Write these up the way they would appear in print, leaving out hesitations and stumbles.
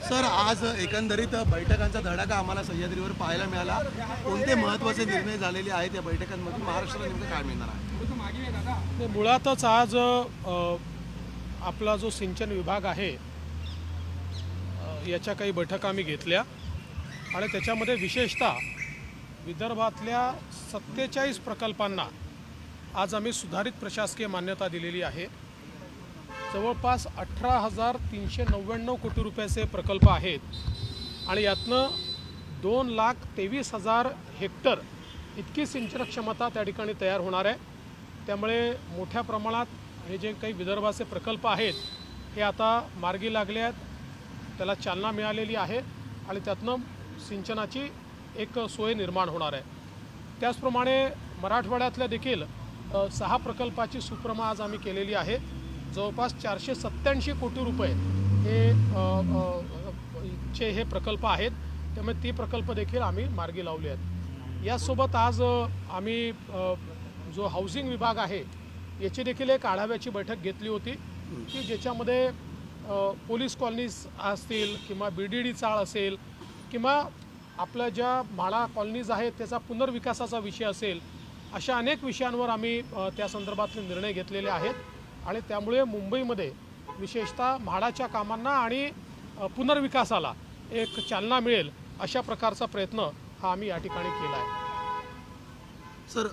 Sir, आज एकंदरीत बैठकांचा धडाका आम्हाला सह्याद्रीवर पाहायला मिळाला. कोणते महत्त्वाचे निर्णय झालेले आहेत या बैठकांमधून? महाराष्ट्राला नेमकं काय मिळणार आहे? मुळातच आज आपला जो सिंचन विभाग आहे याच्या काही बैठका आम्ही घेतल्या आणि त्याच्यामध्ये विशेषतः विदर्भातल्या 47 प्रकल्पांना आज आम्ही सुधारित प्रशासकीय मान्यता दिलेली आहे. जवळपास 18,399 कोटी रुपयाचे प्रकल्प आहेत आणि यातनं 2,23,000 हेक्टर इतकी सिंचन क्षमता त्या ठिकाणी तयार होणार आहे. त्यामुळे मोठ्या प्रमाणात हे जे काही विदर्भाचे प्रकल्प आहेत हे आता मार्गी लागले आहेत, त्याला चालना मिळालेली आहे आणि त्यातनं सिंचनाची एक सोय निर्माण होणार आहे. त्याचप्रमाणे मराठवाड्यातल्या देखील 6 प्रकल्पाची सुप्रमा आज आम्ही केलेली आहे. जवळपास 487 कोटी रुपये हे प्रकल्प आहेत. त्यामुळे ती प्रकल्प देखील आम्ही मार्गी लावले आहेत. यासोबत आज आम्ही जो हाऊसिंग विभाग आहे याची देखील एक आढाव्याची बैठक घेतली होती की ज्याच्यामध्ये पोलीस कॉलनीज असतील किंवा BDD चाळ असेल किंवा आपल्या ज्या म्हाडा कॉलनीज आहेत त्याचा पुनर्विकासाचा विषय असेल, अशा अनेक विषयांवर आम्ही त्या संदर्भातले निर्णय घेतलेले आहेत. आणि त्यामुळे मुंबईमध्ये विशेषतः म्हाडाच्या कामांना आणि पुनर्विकासाला एक चालना मिळेल अशा प्रकारचा प्रयत्न हा आम्ही या ठिकाणी केला आहे. सर,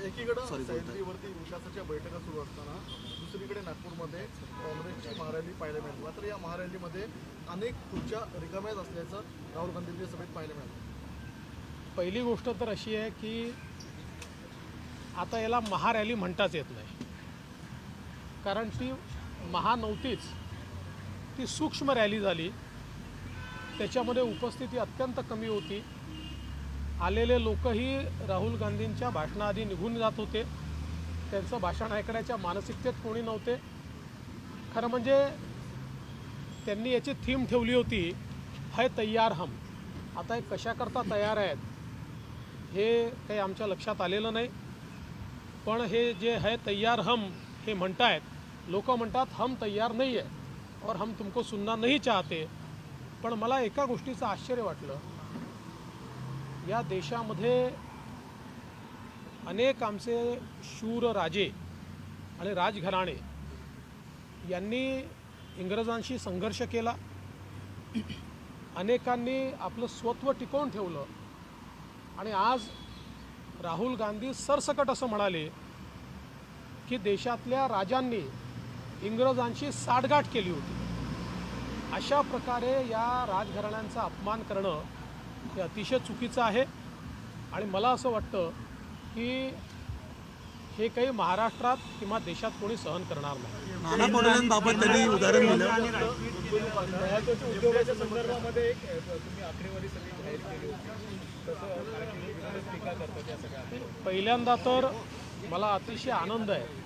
एकीकडे सह्याद्रीवरती विकासाच्या बैठका सुरू असताना दुसरीकडे नागपूरमध्ये काँग्रेसची महारॅली पाहायला मिळाली. मात्र या महारॅलीमध्ये अनेक खुर्च्या रिकाम्याच असल्याचं राहुल गांधींच्या सभेत पाहायला मिळालं. पहिली गोष्ट तर अशी आहे की आता याला महारॅली म्हणताच येत नाही, कारण ती महा नव्हतीच, ती सूक्ष्म रॅली झाली. त्याच्यामध्ये उपस्थिती अत्यंत कमी होती. आलेले लोकही राहुल गांधींच्या भाषणाआधी निघून जात होते. त्यांचं भाषण ऐकण्याच्या मानसिकतेत कोणी नव्हते. खरं म्हणजे त्यांनी याची थीम ठेवली होती, है तय्यार हम. आता हे कशाकरता तयार आहेत हे काही आमच्या लक्षात आलेलं नाही. पण हे जे है तय्यार हम हे म्हणतायत, लोक म्हणतात हम तय्यार नहीं है और हम तुमको सुनना नहीं चाहते. पण मला एका गोष्टीचं आश्चर्य वाटलं, या देशामध्ये अनेक आमचे शूर राजे आणि राजघराणे यांनी इंग्रजांशी संघर्ष केला. अनेकांनी आपलं स्वत्व टिकवून ठेवलं आणि आज राहुल गांधी सरसकट असं म्हणाले की देशातल्या राजांनी इंग्रजांशी साठगाठ केली होती. अशा प्रकारे या राजघराण्यांचा अपमान करणं हे अतिशय चुकीचं आहे आणि मला असं वाटतं की हे काही महाराष्ट्रात किंवा देशात कोणी सहन करणार नाही. नाना पटोलेंबाबत त्यांनी उदाहरण दिलं. उद्योगाच्या संदर्भामध्ये तुम्ही आकडेवारी सगळी जाहीर केली होती, तसं टीका करतात या सगळ्या. पहिल्यांदा तर मला अतिशय आनंद आहे.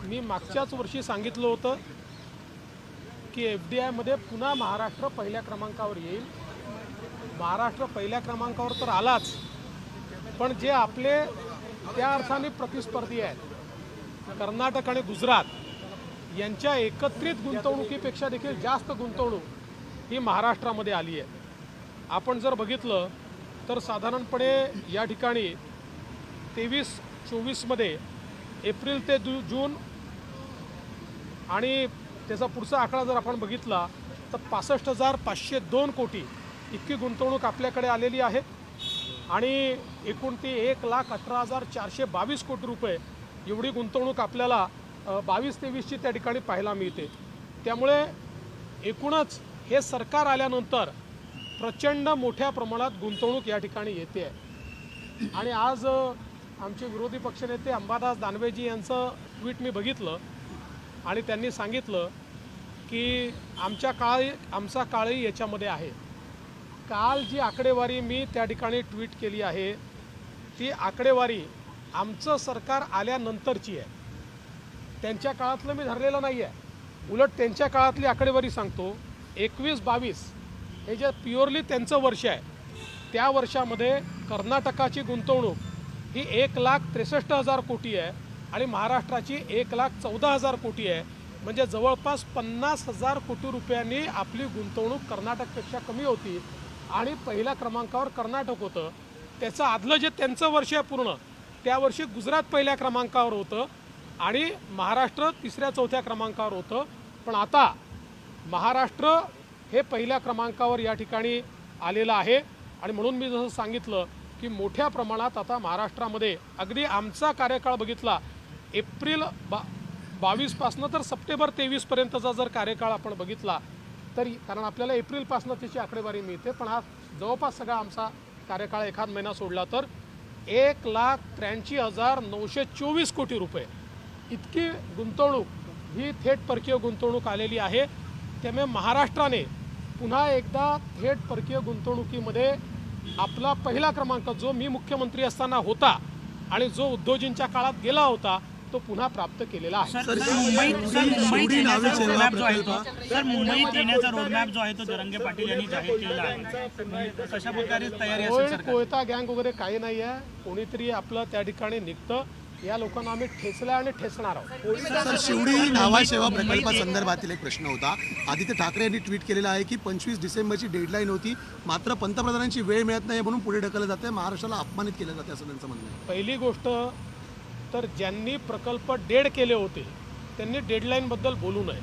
मी मागच्याच वर्षी सांगितलं होतं की FDIमध्ये पुन्हा महाराष्ट्र पहिल्या क्रमांकावर येईल. महाराष्ट्र पहिल्या क्रमांकावर तर आलाच, पण जे आपले त्या अर्थाने प्रतिस्पर्धी आहेत कर्नाटक आणि गुजरात यांच्या एकत्रित गुंतवणुकीपेक्षा देखील जास्त गुंतवणूक ही महाराष्ट्रामध्ये आली आहे. आपण जर बघितलं तर साधारणपणे या ठिकाणी 23-24मध्ये एप्रिल ते जून आणि त्याचा पुढचा आकडा जर आपण बघितला तर 65,502 कोटी इतकी गुंतवणूक आपल्याकडे आलेली आहे आणि एकूण ती 1,18,422 कोटी रुपये एवढी गुंतवणूक आपल्याला 22-23ची त्या ठिकाणी पाहायला मिळते. त्यामुळे एकूणच हे सरकार आल्यानंतर प्रचंड मोठ्या प्रमाणात गुंतवणूक या ठिकाणी येते आहे. आणि आज आमचे विरोधी पक्षनेते अंबादास दानवेजी यांचं ट्विट मी बघितलं आणि त्यांनी सांगितलं की आमचा काळही याच्यामध्ये आहे. काल जी आकडेवारी मी त्या ठिकाणी ट्विट केली आहे ती आकडेवारी आमचं सरकार आल्यानंतरची आहे. त्यांच्या काळातलं मी धरलेलं नाही आहे. उलट त्यांच्या काळातली आकडेवारी सांगतो. 21-22 हे जे प्युअरली त्यांचं वर्ष आहे त्या वर्षामध्ये कर्नाटकाची गुंतवणूक ही 1,63,000 कोटी आहे आणि महाराष्ट्राची 1,14,000 कोटी आहे. म्हणजे जवळपास 50,000 कोटी रुपयांनी आपली गुंतवणूक कर्नाटकपेक्षा कमी होती आणि पहिल्या क्रमांकावर कर्नाटक होतं. त्याचं आदलं जे त्यांचं वर्ष आहे पूर्ण त्या वर्षी गुजरात पहिल्या क्रमांकावर होतं आणि महाराष्ट्र तिसऱ्या चौथ्या क्रमांकावर होतं. पण आता महाराष्ट्र हे पहिल्या क्रमांकावर या ठिकाणी आलेलं आहे आणि म्हणून मी जसं सांगितलं की मोठ्या प्रमाणात आता महाराष्ट्रामध्ये अगदी आमचा कार्यकाळ बघितला एप्रिल 22पासनं तर सप्टेंबर 23पर्यंतचा जर कार्यकाळ आपण बघितला तरी, कारण आपल्याला एप्रिलपासनं त्याची आकडेवारी मिळते, पण हा जवळपास सगळा आमचा कार्यकाळ एखाद महिना सोडला तर 1,83,924 कोटी रुपये इतकी गुंतवणूक ही थेट परकीय गुंतवणूक आलेली आहे. त्यामुळे महाराष्ट्राने पुन्हा एकदा थेट परकीय गुंतवणुकीमध्ये आपला पहिला क्रमांक जो मी मुख्यमंत्री असताना होता आणि जो उद्योजींच्या काळात गेला होता तो पुन्हा प्राप्त केलेला आहे. मुंबईत येण्याचा रोडमॅप जो आहे तो जरांगे पाटील यांनी जाहीर केला आहे. कशा प्रकारे तयारी असेल? कोयता गँग वगैरे काही नाही आहे. कोणीतरी आपलं त्या ठिकाणी निघतं. या लोकांना आम्ही ठेचलं आणि ठेचणार आहोत. सर, शिवडी नावासेवा प्रकल्पासंदर्भातील एक प्रश्न होता. आदित्य ठाकरे यांनी ट्विट केलेला आहे की 25 डिसेंबरची डेडलाईन होती, मात्र पंतप्रधानांची वेळ मिळत नाही म्हणून पुढे ढकललं जाते, महाराष्ट्राला अपमानित केलं जाते असं त्यांचं म्हणणं आहे. पहिली गोष्ट तर ज्यांनी प्रकल्प डेड केले होते त्यांनी डेडलाईनबद्दल बोलू नये.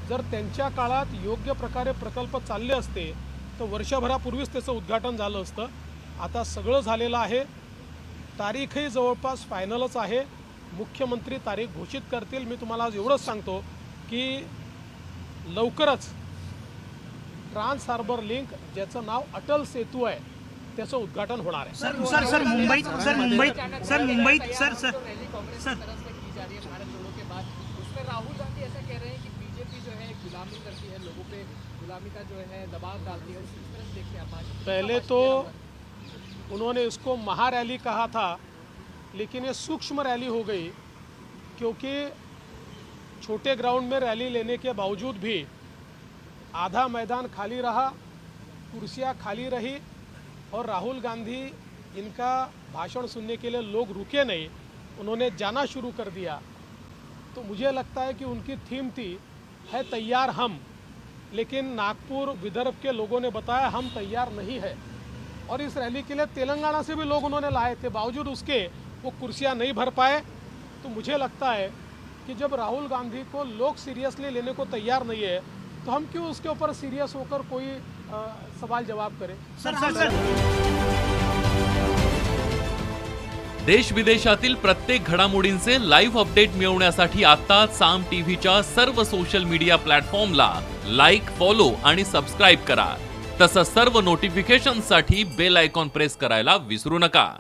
जर त्यांच्या काळात योग्य प्रकारे प्रकल्प चालले असते तर वर्षभरापूर्वीच त्याचं उद्घाटन झालं असतं. आता सगळं झालेलं आहे. तारीखही जवळपास फायनलच आहे. मुख्यमंत्री तारीख घोषित करतील. मी तुम्हाला आज एवढंच सांगतो की लवकरच ट्रान्स हार्बर लिंक ज्याचं नाव अटल सेतू आहे त्याचं उद्घाटन होणार आहे. सर मुंबईत रैली कांग्रेस की जा रही है भारत जोड़ो के बाद, उसमें राहुल गांधी ऐसा कह रहे हैं कि बीजेपी जो है गुलामी करती है, लोगों पे गुलामी का जो है दबाव डालती है. इस तरह से देखते हैं आप आज. पहले तो उन्होंने इसको महारैली कहा था, लेकिन ये सूक्ष्म रैली हो गई क्योंकि छोटे ग्राउंड में रैली लेने के बावजूद भी आधा मैदान खाली रहा, कुर्सियां खाली रही और राहुल गांधी इनका भाषण सुनने के लिए लोग रुके नहीं, उन्होंने जाना शुरू कर दिया. तो मुझे लगता है कि उनकी थीम थी है तैयार हम, लेकिन नागपुर विदर्भ के लोगों ने बताया हम तैयार नहीं है और इस रैली के लिए तेलंगाना से भी लोग उन्होंने लाए थे, बावजूद उसके वो कुर्सियां नहीं भर पाए. तो मुझे लगता है कि जब राहुल गांधी को लोग सीरियसली लेने को तैयार नहीं है तो हम क्यों उसके ऊपर सीरियस होकर कोई सवाल जवाब करें. देश विदेशातील प्रत्येक घडामोडींचे लाईव्ह अपडेट मिळवण्यासाठी आता साम टीव्हीच्या सर्व सोशल मीडिया प्लॅटफॉर्मला लाईक, फॉलो आणि सबस्क्राईब करा. तसंच सर्व नोटिफिकेशनसाठी बेल आयकॉन प्रेस करायला विसरू नका.